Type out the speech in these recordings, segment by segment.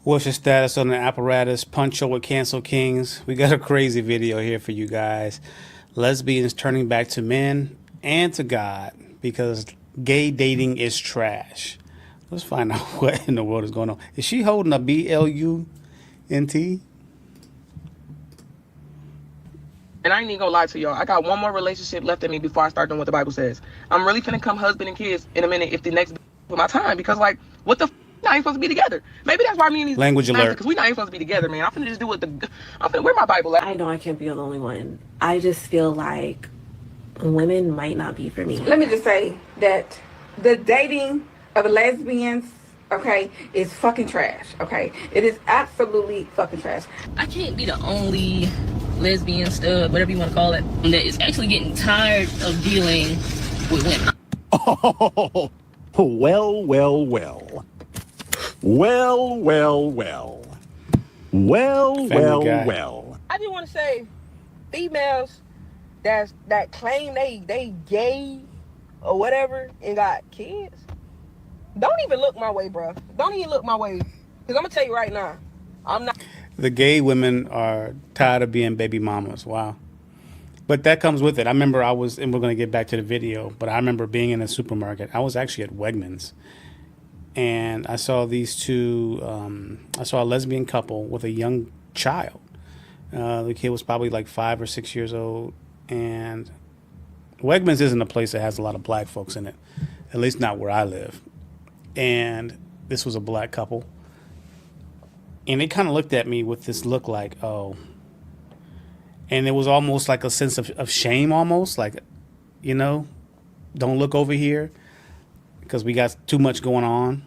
What's your status on the apparatus? Pancho with Cancel Kings. We got a crazy video here for you guys. Lesbians turning back to men and to God because gay dating is trash. Let's find out what in the world is going on. Is she holding a BLUNT? And I ain't even gonna lie to y'all. I got one more relationship left in me before I start doing what the Bible says. I'm really finna come husband and kids in a minute if the next with my time. Because like, what the f***? I ain't supposed to be together. Maybe that's why me and these language alert. Because we not even supposed to be together, man. I'm finna just do what I'm finna, where my Bible at? I know I can't be the only one. I just feel like women might not be for me. Let me just say that the dating of lesbians, okay, is fucking trash, okay? It is absolutely fucking trash. I can't be the only lesbian stud, whatever you want to call it, that is actually getting tired of dealing with women. Oh, well, well, well. Well, well, well. Well, well, well. I just want to say, females that claim they gay or whatever and got kids, don't even look my way, bro. Don't even look my way. Because I'm going to tell you right now, I'm not. The gay women are tired of being baby mamas. Wow. But that comes with it. I remember and we're going to get back to the video, but I remember being in a supermarket. I was actually at Wegmans. And I saw these two, I saw a lesbian couple with a young child. The kid was probably like 5 or 6 years old. And Wegmans isn't a place that has a lot of black folks in it, at least not where I live. And this was a black couple. And they kind of looked at me with this look like, oh. And it was almost like a sense of shame almost, like, you know, don't look over here because we got too much going on.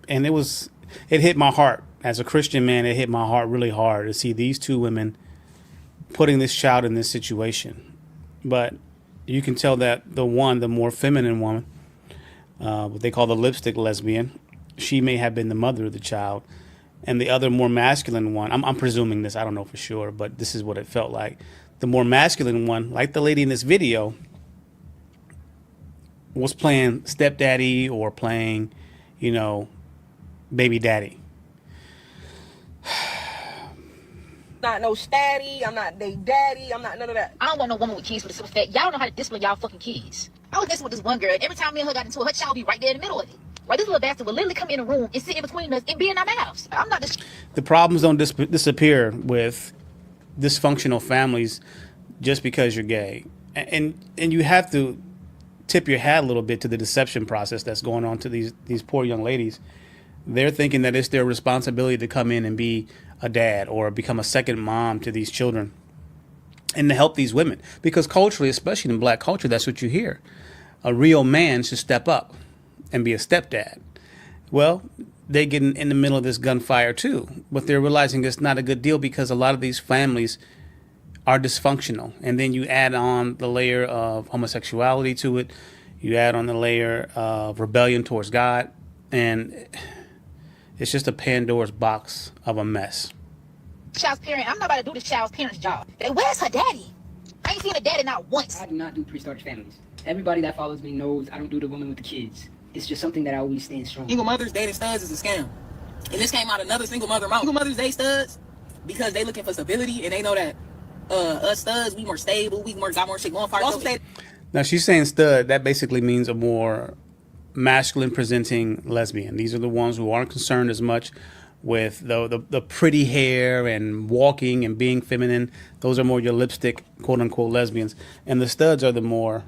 And it hit my heart. As a Christian man, it hit my heart really hard to see these two women putting this child in this situation. But you can tell that the more feminine woman, what they call the lipstick lesbian, she may have been the mother of the child. And the other more masculine one, I'm presuming this, I don't know for sure, but this is what it felt like. The more masculine one, like the lady in this video, was playing stepdaddy or playing, you know, baby daddy. Not no statty, I'm not they daddy, I'm not none of that. I don't want no woman with kids with a simple fact. Y'all don't know how to discipline y'all fucking kids. I was messing with this one girl. Every time me and her got into it, her child would be right there in the middle of it. Right, this little bastard would literally come in the room and sit in between us and be in our mouths. I'm not this. The problems don't disappear with dysfunctional families just because you're gay. And you have to tip your hat a little bit to the deception process that's going on to these poor young ladies. They're thinking that it's their responsibility to come in and be a dad or become a second mom to these children and to help these women. Because culturally, especially in black culture, that's what you hear. A real man should step up and be a stepdad. Well, they get in the middle of this gunfire too, but they're realizing it's not a good deal because a lot of these families are dysfunctional. And then you add on the layer of homosexuality to it. You add on the layer of rebellion towards God. And it's just a Pandora's box of a mess. Child's parent, I'm not about to do this child's parent's job. Where's her daddy? I ain't seen a daddy not once. I do not do pre-established families. Everybody that follows me knows I don't do the woman with the kids. It's just something that I always stand strong. Single mothers dating studs is a scam. And this came out another single mother mouth. Single mothers date studs because they looking for stability and they know that us studs, we more stable, got more shit going for us. Now she's saying stud, that basically means a more masculine presenting lesbian. These are the ones who aren't concerned as much with the pretty hair and walking and being feminine. Those are more your lipstick, quote unquote, lesbians. And the studs are the more,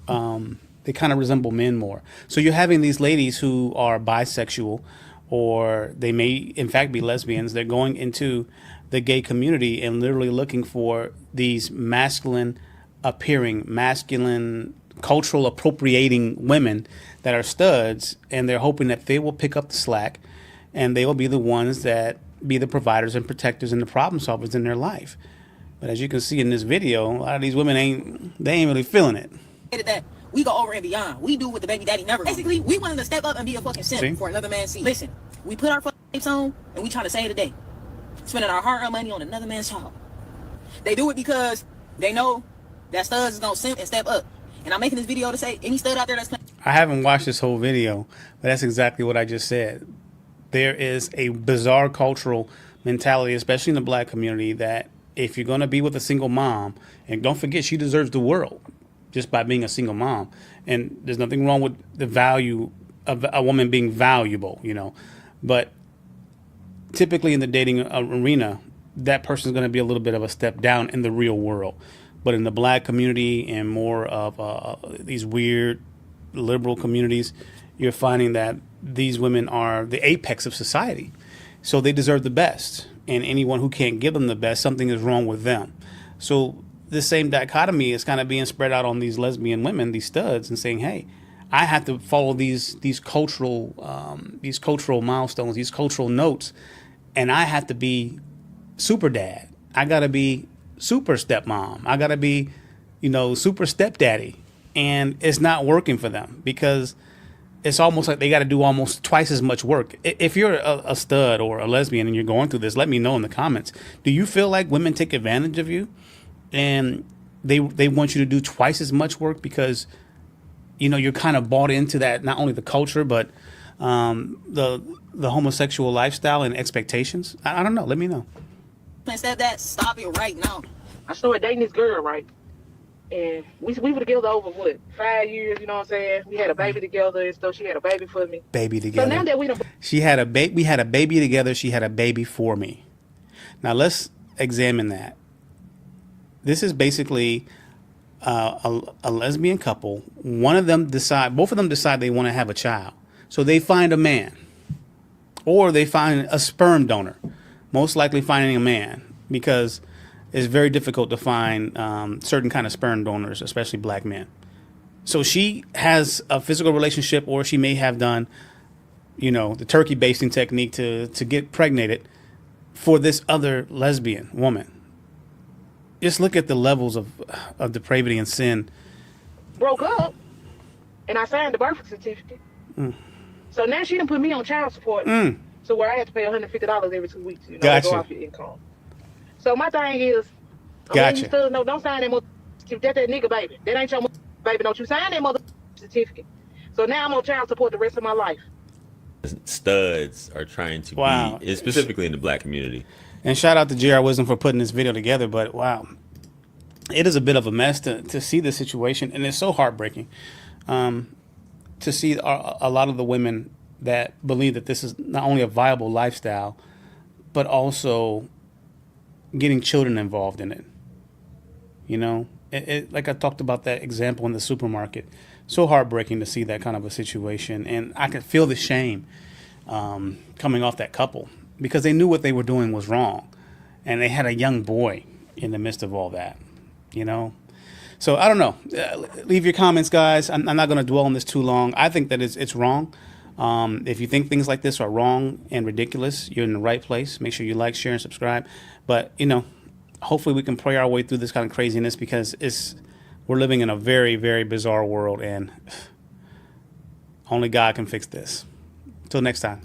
they kind of resemble men more. So you're having these ladies who are bisexual, or they may in fact be lesbians. They're going into the gay community and literally looking for these masculine appearing, masculine, cultural appropriating women that are studs, and they're hoping that they will pick up the slack and they will be the ones that be the providers and protectors and the problem solvers in their life. But as you can see in this video, a lot of these women ain't really feeling it. That we go over and beyond. We do what the baby daddy never. Basically, we wanted to step up and be a fucking simp for another man's seat. Listen, we put our fucking lives on and we try to save the day, spending our hard-earned money on another man's child. They do it because they know that studs is gonna simp and step up. And I'm making this video to say any stud out there that's playing. I haven't watched this whole video, but that's exactly what I just said. There is a bizarre cultural mentality, especially in the black community, that if you're going to be with a single mom, and don't forget, she deserves the world just by being a single mom. And there's nothing wrong with the value of a woman being valuable, you know. But typically in the dating arena, that person's going to be a little bit of a step down in the real world. But in the black community and more of these weird liberal communities, you're finding that these women are the apex of society. So they deserve the best. And anyone who can't give them the best, something is wrong with them. So this same dichotomy is kind of being spread out on these lesbian women, these studs, and saying, hey, I have to follow these cultural milestones, these cultural notes, and I have to be super dad. I got to be super stepmom. I got to be, super stepdaddy. And it's not working for them because it's almost like they got to do almost twice as much work. If you're a stud or a lesbian and you're going through this, let me know in the comments. Do you feel like women take advantage of you and they want you to do twice as much work because, you're kind of bought into that, not only the culture, but the homosexual lifestyle and expectations? I don't know. Let me know. Stepdad, stop it right now. I started dating this girl, right? And we were together over, 5 years, you know what I'm saying? We had a baby together and stuff. She had a baby for me. Baby together. So now that we we had a baby together. She had a baby for me. Now let's examine that. This is basically a lesbian couple. Both of them decide they want to have a child. So they find a man, or they find a sperm donor. Most likely finding a man, because it's very difficult to find certain kind of sperm donors, especially black men. So she has a physical relationship, or she may have done, the turkey basting technique to get pregnated for this other lesbian woman. Just look at the levels of depravity and sin. broke up, and I signed the birth certificate. So now she done put me on child support. So where I have to pay $150 every 2 weeks, to go off your income. So my thing is, Gotcha. Don't sign that mother. That's that nigga baby. That ain't your baby. Don't you sign that mother certificate. So now I'm on child support the rest of my life. Studs are trying to be, specifically in the black community. And shout out to JR Wisdom for putting this video together. But wow, it is a bit of a mess to see the situation, and it's so heartbreaking to see a lot of the women that believe that this is not only a viable lifestyle, but also getting children involved in it. Like I talked about that example in the supermarket. So heartbreaking to see that kind of a situation. And I could feel the shame coming off that couple because they knew what they were doing was wrong. And they had a young boy in the midst of all that, So I don't know. Leave your comments, guys. I'm not going to dwell on this too long. I think that it's wrong. If you think things like this are wrong and ridiculous, you're in the right place. Make sure you like, share, and subscribe. But, hopefully we can pray our way through this kind of craziness because we're living in a very, very bizarre world, and only God can fix this. Until next time.